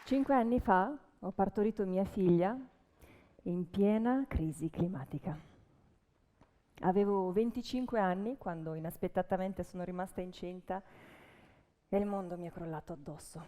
5 anni fa ho partorito mia figlia in piena crisi climatica. Avevo 25 anni quando inaspettatamente sono rimasta incinta e il mondo mi è crollato addosso.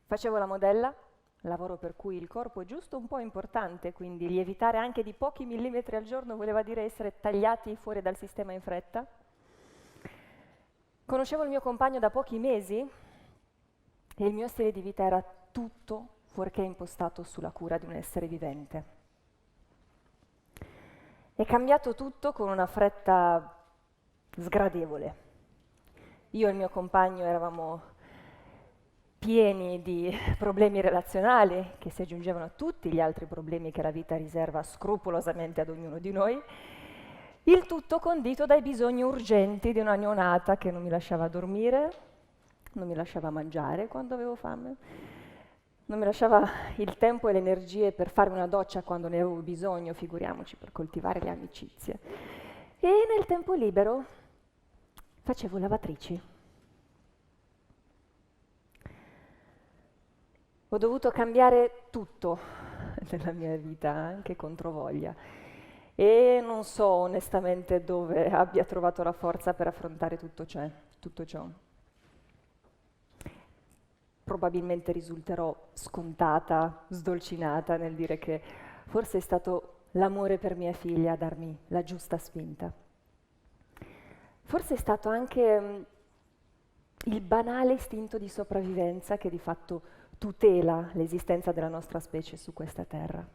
Facevo la modella, lavoro per cui il corpo è giusto un po' importante, quindi lievitare anche di pochi millimetri al giorno voleva dire essere tagliati fuori dal sistema in fretta. Conoscevo il mio compagno da pochi mesi e il mio stile di vita era tutto fuorché impostato sulla cura di un essere vivente. È cambiato tutto con una fretta sgradevole. Io e il mio compagno eravamo pieni di problemi relazionali che si aggiungevano a tutti gli altri problemi che la vita riserva scrupolosamente ad ognuno di noi, il tutto condito dai bisogni urgenti di una neonata che non mi lasciava dormire, non mi lasciava mangiare quando avevo fame, non mi lasciava il tempo e le energie per fare una doccia quando ne avevo bisogno, figuriamoci per coltivare le amicizie. E nel tempo libero facevo lavatrici. Ho dovuto cambiare tutto nella mia vita, anche controvoglia. E non so onestamente dove abbia trovato la forza per affrontare tutto ciò. Probabilmente risulterò scontata, sdolcinata nel dire che forse è stato l'amore per mia figlia a darmi la giusta spinta. Forse è stato anche il banale istinto di sopravvivenza che di fatto tutela l'esistenza della nostra specie su questa terra.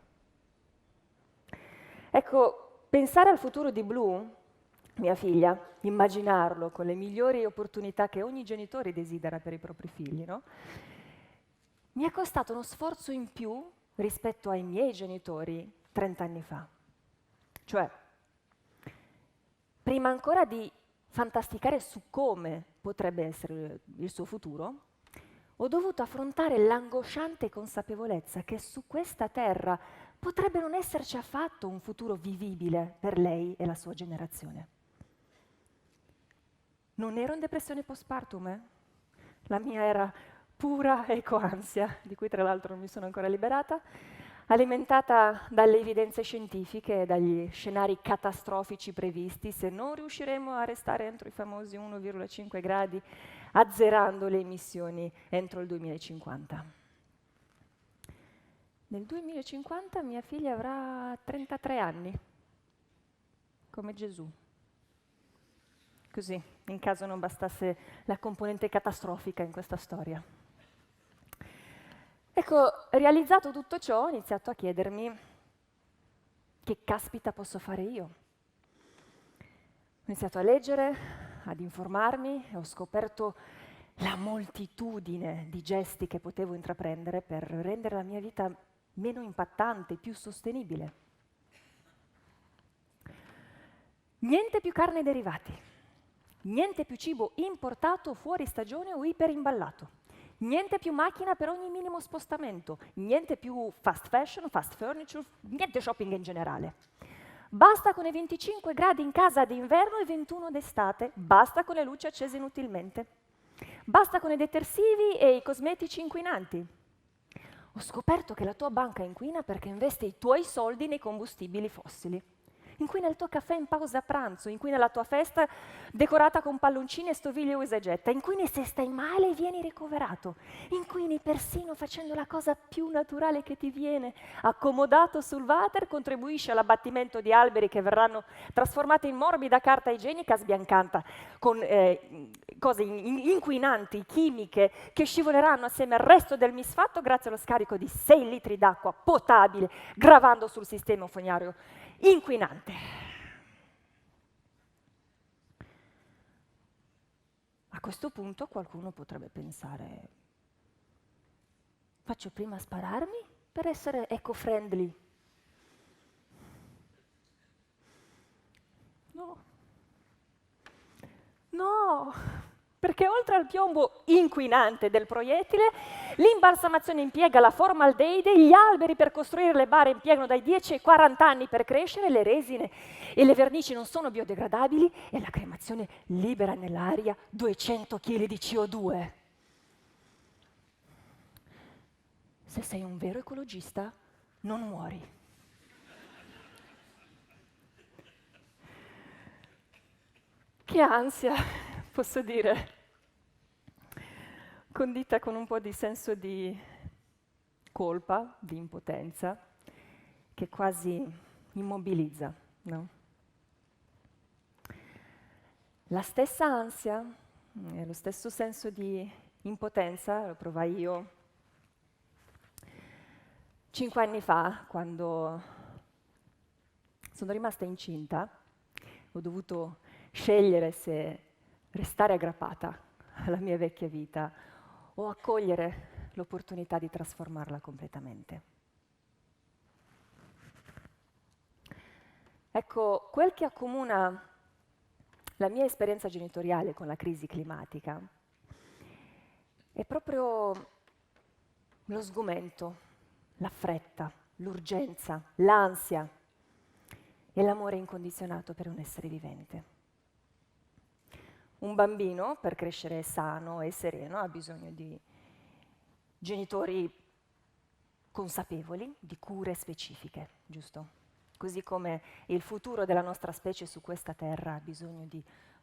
Ecco, pensare al futuro di Blue, mia figlia, immaginarlo con le migliori opportunità che ogni genitore desidera per i propri figli, no? Mi è costato uno sforzo in più rispetto ai miei genitori 30 anni fa. Cioè, prima ancora di fantasticare su come potrebbe essere il suo futuro, ho dovuto affrontare l'angosciante consapevolezza che su questa terra potrebbe non esserci affatto un futuro vivibile per lei e la sua generazione. Non ero in depressione postpartum, La mia era pura ecoansia, di cui tra l'altro non mi sono ancora liberata, alimentata dalle evidenze scientifiche e dagli scenari catastrofici previsti se non riusciremo a restare entro i famosi 1,5 gradi, azzerando le emissioni entro il 2050. Nel 2050 mia figlia avrà 33 anni, come Gesù. Così, in caso non bastasse la componente catastrofica in questa storia. Ecco, realizzato tutto ciò, ho iniziato a chiedermi che caspita posso fare io. Ho iniziato a leggere, ad informarmi e ho scoperto la moltitudine di gesti che potevo intraprendere per rendere la mia vita meno impattante, più sostenibile. Niente più carne e derivati, niente più cibo importato fuori stagione o iperimballato. Niente più macchina per ogni minimo spostamento, niente più fast fashion, fast furniture, niente shopping in generale. Basta con i 25 gradi in casa d'inverno e 21 d'estate, basta con le luci accese inutilmente. Basta con i detersivi e i cosmetici inquinanti. Ho scoperto che la tua banca inquina perché investe i tuoi soldi nei combustibili fossili. Inquina il tuo caffè in pausa pranzo, inquina la tua festa decorata con palloncini e stoviglie usa e getta, inquini se stai male e vieni ricoverato, inquini persino facendo la cosa più naturale che ti viene, accomodato sul water, contribuisci all'abbattimento di alberi che verranno trasformati in morbida carta igienica sbiancata con cose inquinanti, chimiche, che scivoleranno assieme al resto del misfatto grazie allo scarico di 6 litri d'acqua potabile, gravando sul sistema fognario inquinante. A questo punto qualcuno potrebbe pensare: faccio prima spararmi per essere eco-friendly? No, perché oltre al piombo inquinante del proiettile, l'imbalsamazione impiega la formaldeide, gli alberi per costruire le bare impiegano dai 10 ai 40 anni per crescere, le resine e le vernici non sono biodegradabili e la cremazione libera nell'aria 200 kg di CO2. se sei un vero ecologista, non muori. Che ansia, posso dire, condita con un po' di senso di colpa, di impotenza, che quasi immobilizza, no? La stessa ansia e lo stesso senso di impotenza lo provai io 5 anni fa, quando sono rimasta incinta. Ho dovuto scegliere se restare aggrappata alla mia vecchia vita o accogliere l'opportunità di trasformarla completamente. Ecco, quel che accomuna la mia esperienza genitoriale con la crisi climatica è proprio lo sgomento, la fretta, l'urgenza, l'ansia e l'amore incondizionato per un essere vivente. Un bambino, per crescere sano e sereno, ha bisogno di genitori consapevoli, di cure specifiche, giusto? Così come il futuro della nostra specie su questa terra ha bisogno di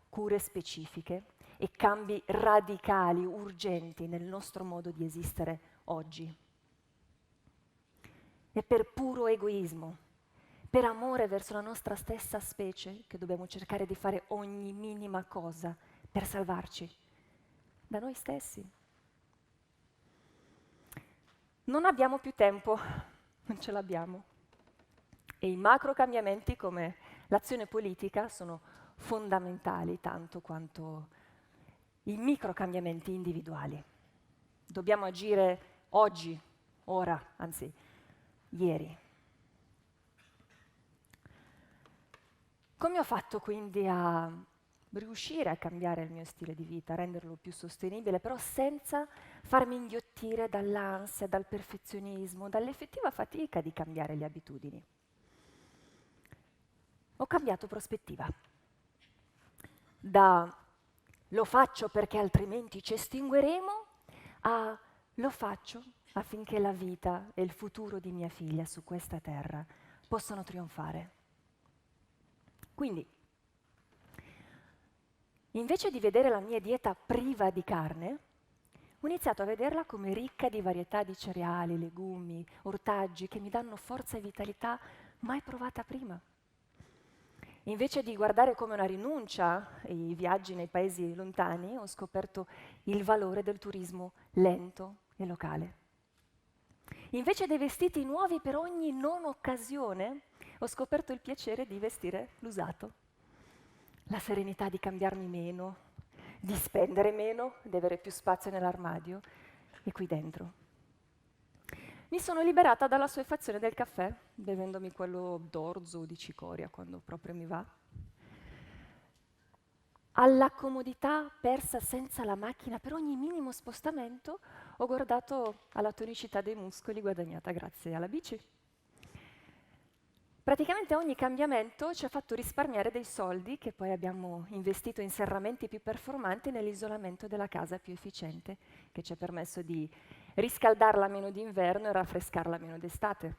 cure specifiche e cambi radicali, urgenti nel nostro modo di esistere oggi. È per puro egoismo, per amore verso la nostra stessa specie, che dobbiamo cercare di fare ogni minima cosa per salvarci da noi stessi. Non abbiamo più tempo, non ce l'abbiamo. E i macro cambiamenti come l'azione politica sono fondamentali tanto quanto i micro cambiamenti individuali. Dobbiamo agire oggi, ora, anzi, ieri. Come ho fatto quindi a riuscire a cambiare il mio stile di vita, a renderlo più sostenibile, però senza farmi inghiottire dall'ansia, dal perfezionismo, dall'effettiva fatica di cambiare le abitudini? Ho cambiato prospettiva. Da lo faccio perché altrimenti ci estingueremo a lo faccio affinché la vita e il futuro di mia figlia su questa terra possano trionfare. Quindi, invece di vedere la mia dieta priva di carne, ho iniziato a vederla come ricca di varietà di cereali, legumi, ortaggi che mi danno forza e vitalità mai provata prima. Invece di guardare come una rinuncia i viaggi nei paesi lontani, ho scoperto il valore del turismo lento e locale. Invece dei vestiti nuovi per ogni non occasione, ho scoperto il piacere di vestire l'usato. La serenità di cambiarmi meno, di spendere meno, di avere più spazio nell'armadio e qui dentro. Mi sono liberata dalla assuefazione del caffè, bevendomi quello d'orzo o di cicoria quando proprio mi va. Alla comodità persa senza la macchina per ogni minimo spostamento, ho guardato alla tonicità dei muscoli guadagnata grazie alla bici. Praticamente ogni cambiamento ci ha fatto risparmiare dei soldi che poi abbiamo investito in serramenti più performanti nell'isolamento della casa più efficiente, che ci ha permesso di riscaldarla meno d'inverno e raffrescarla meno d'estate.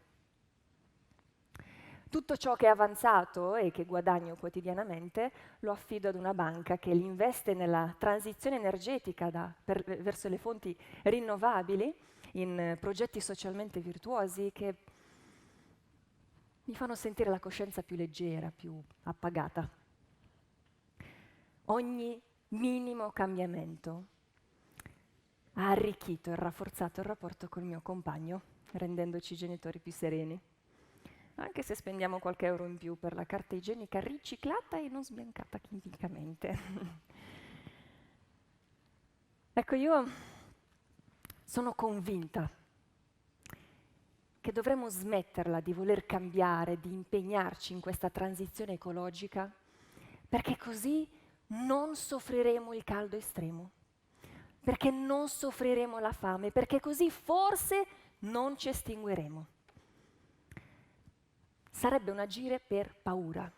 Tutto ciò che è avanzato e che guadagno quotidianamente lo affido ad una banca che li investe nella transizione energetica verso le fonti rinnovabili, in progetti socialmente virtuosi che mi fanno sentire la coscienza più leggera, più appagata. Ogni minimo cambiamento ha arricchito e rafforzato il rapporto col mio compagno, rendendoci genitori più sereni. Anche se spendiamo qualche euro in più per la carta igienica riciclata e non sbiancata chimicamente. Ecco, io sono convinta che dovremmo smetterla di voler cambiare, di impegnarci in questa transizione ecologica, perché così non soffriremo il caldo estremo, perché non soffriremo la fame, perché così forse non ci estingueremo. Sarebbe un agire per paura.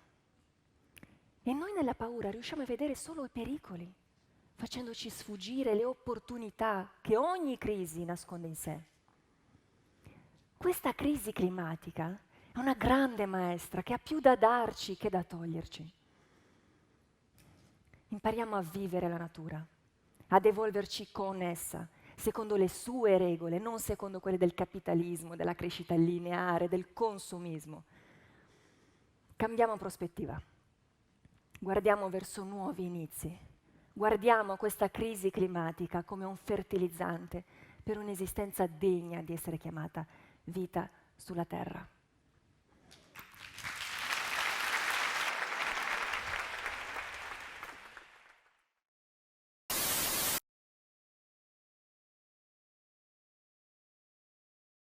E noi nella paura riusciamo a vedere solo i pericoli, facendoci sfuggire le opportunità che ogni crisi nasconde in sé. Questa crisi climatica è una grande maestra che ha più da darci che da toglierci. Impariamo a vivere la natura, ad evolverci con essa, secondo le sue regole, non secondo quelle del capitalismo, della crescita lineare, del consumismo. Cambiamo prospettiva, guardiamo verso nuovi inizi, guardiamo questa crisi climatica come un fertilizzante per un'esistenza degna di essere chiamata vita sulla Terra.